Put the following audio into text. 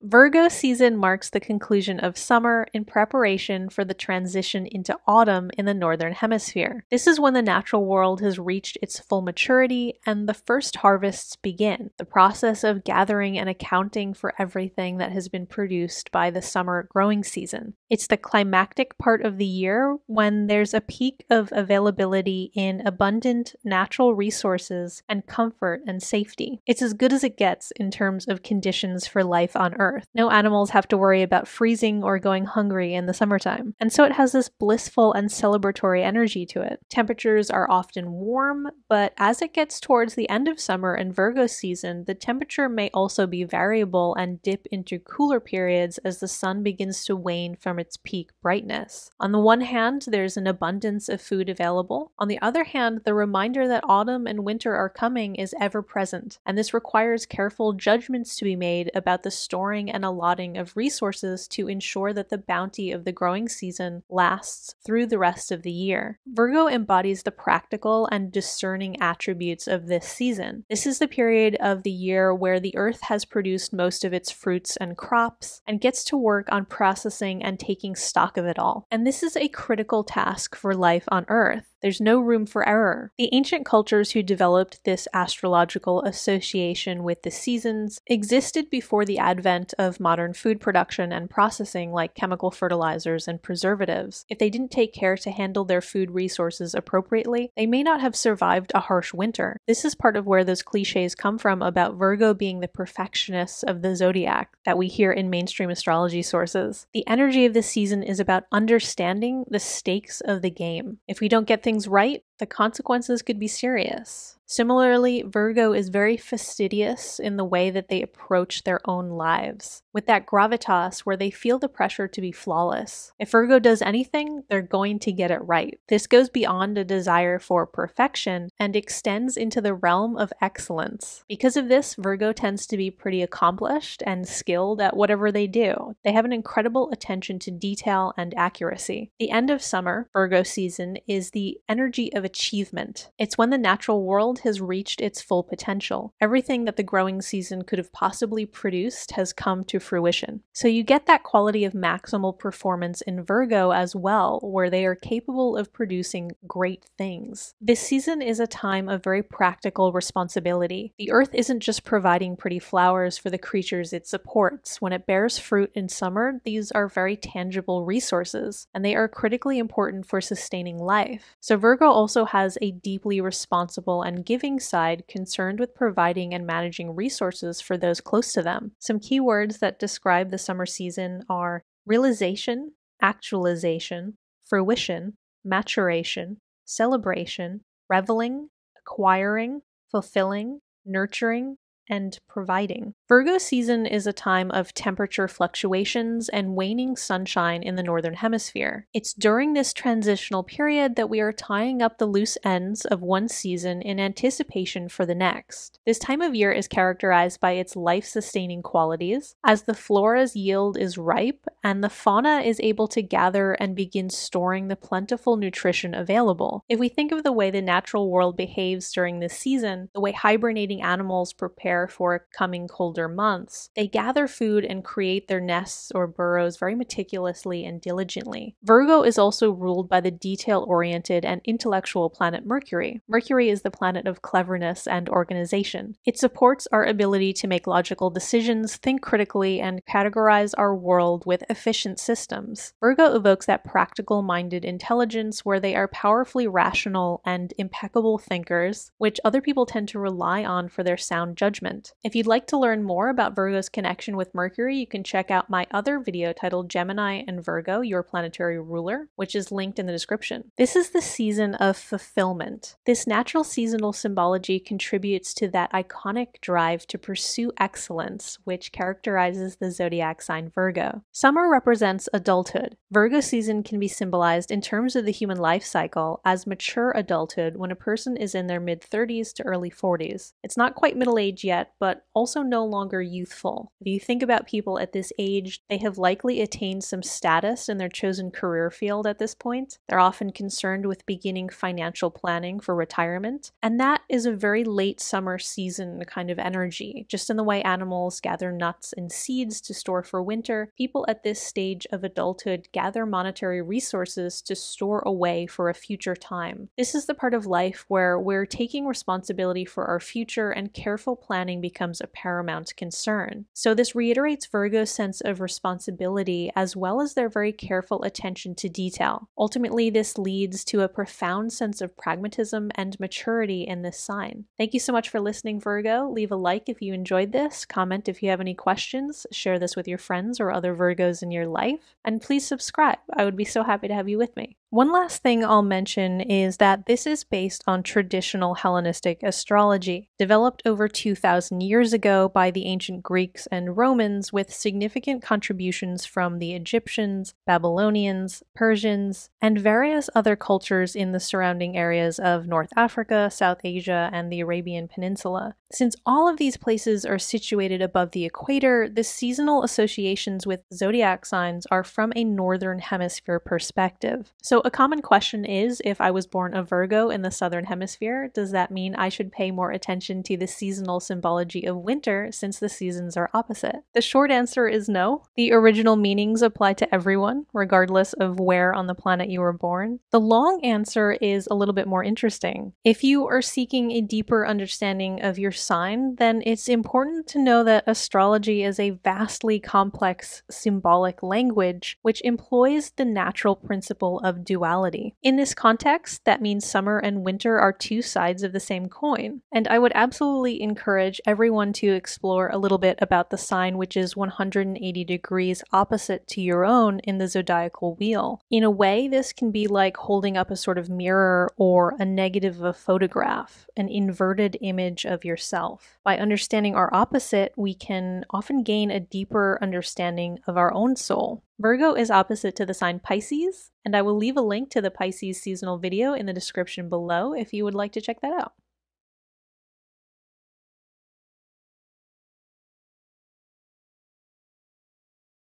Virgo season marks the conclusion of summer in preparation for the transition into autumn in the northern hemisphere. This is when the natural world has reached its full maturity and the first harvests begin, the process of gathering and accounting for everything that has been produced by the summer growing season. It's the climactic part of the year when there's a peak of availability in abundant natural resources and comfort and safety. It's as good as it gets in terms of conditions for life on Earth. No animals have to worry about freezing or going hungry in the summertime, and so it has this blissful and celebratory energy to it. Temperatures are often warm, but as it gets towards the end of summer and Virgo season, the temperature may also be variable and dip into cooler periods as the sun begins to wane from its peak brightness. On the one hand, there's an abundance of food available. On the other hand, the reminder that autumn and winter are coming is ever present, and this requires careful judgments to be made about the storing and allotting of resources to ensure that the bounty of the growing season lasts through the rest of the year. Virgo embodies the practical and discerning attributes of this season. This is the period of the year where the earth has produced most of its fruits and crops and gets to work on processing and taking stock of it all. And this is a critical task for life on Earth. There's no room for error. The ancient cultures who developed this astrological association with the seasons existed before the advent of modern food production and processing like chemical fertilizers and preservatives. If they didn't take care to handle their food resources appropriately, they may not have survived a harsh winter. This is part of where those cliches come from about Virgo being the perfectionists of the zodiac that we hear in mainstream astrology sources. The energy of this season is about understanding the stakes of the game. If we don't get things right, the consequences could be serious. Similarly, Virgo is very fastidious in the way that they approach their own lives, with that gravitas where they feel the pressure to be flawless. If Virgo does anything, they're going to get it right. This goes beyond a desire for perfection and extends into the realm of excellence. Because of this, Virgo tends to be pretty accomplished and skilled at whatever they do. They have an incredible attention to detail and accuracy. The end of summer, Virgo season, is the energy of achievement. It's when the natural world has reached its full potential. Everything that the growing season could have possibly produced has come to fruition. So you get that quality of maximal performance in Virgo as well, where they are capable of producing great things. This season is a time of very practical responsibility. The earth isn't just providing pretty flowers for the creatures it supports. When it bears fruit in summer, these are very tangible resources, and they are critically important for sustaining life. So Virgo also has a deeply responsible and giving side concerned with providing and managing resources for those close to them. Some key words that describe the summer season are realization, actualization, fruition, maturation, celebration, reveling, acquiring, fulfilling, nurturing, and providing. Virgo season is a time of temperature fluctuations and waning sunshine in the northern hemisphere. It's during this transitional period that we are tying up the loose ends of one season in anticipation for the next. This time of year is characterized by its life-sustaining qualities, as the flora's yield is ripe and the fauna is able to gather and begin storing the plentiful nutrition available. If we think of the way the natural world behaves during this season, the way hibernating animals prepare for coming colder months, they gather food and create their nests or burrows very meticulously and diligently. Virgo is also ruled by the detail-oriented and intellectual planet Mercury. Mercury is the planet of cleverness and organization. It supports our ability to make logical decisions, think critically, and categorize our world with efficient systems. Virgo evokes that practical-minded intelligence where they are powerfully rational and impeccable thinkers, which other people tend to rely on for their sound judgment. If you'd like to learn more about Virgo's connection with Mercury, you can check out my other video titled Gemini and Virgo, Your Planetary Ruler, which is linked in the description. This is the season of fulfillment. This natural seasonal symbology contributes to that iconic drive to pursue excellence, which characterizes the zodiac sign Virgo. Summer represents adulthood. Virgo season can be symbolized in terms of the human life cycle as mature adulthood when a person is in their mid-30s to early 40s. It's not quite middle age yet, yet, but also no longer youthful. If you think about people at this age, they have likely attained some status in their chosen career field at this point. They're often concerned with beginning financial planning for retirement, and that is a very late summer season kind of energy. Just in the way animals gather nuts and seeds to store for winter, people at this stage of adulthood gather monetary resources to store away for a future time. This is the part of life where we're taking responsibility for our future and careful planning becomes a paramount concern. So this reiterates Virgo's sense of responsibility as well as their very careful attention to detail. Ultimately, this leads to a profound sense of pragmatism and maturity in this sign. Thank you so much for listening, Virgo. Leave a like if you enjoyed this, comment if you have any questions, share this with your friends or other Virgos in your life, and please subscribe. I would be so happy to have you with me. One last thing I'll mention is that this is based on traditional Hellenistic astrology, developed over 2,000 years ago by the ancient Greeks and Romans with significant contributions from the Egyptians, Babylonians, Persians, and various other cultures in the surrounding areas of North Africa, South Asia, and the Arabian Peninsula. Since all of these places are situated above the equator, the seasonal associations with zodiac signs are from a northern hemisphere perspective. So a common question is, if I was born a Virgo in the southern hemisphere, does that mean I should pay more attention to the seasonal symbology of winter since the seasons are opposite? The short answer is no. The original meanings apply to everyone, regardless of where on the planet you were born. The long answer is a little bit more interesting. If you are seeking a deeper understanding of your sign, then it's important to know that astrology is a vastly complex symbolic language which employs the natural principle of duality. In this context, that means summer and winter are two sides of the same coin, and I would absolutely encourage everyone to explore a little bit about the sign which is 180 degrees opposite to your own in the zodiacal wheel. In a way, this can be like holding up a sort of mirror or a negative of a photograph, an inverted image of yourself. By understanding our opposite, we can often gain a deeper understanding of our own soul. Virgo is opposite to the sign Pisces, and I will leave a link to the Pisces seasonal video in the description below if you would like to check that out.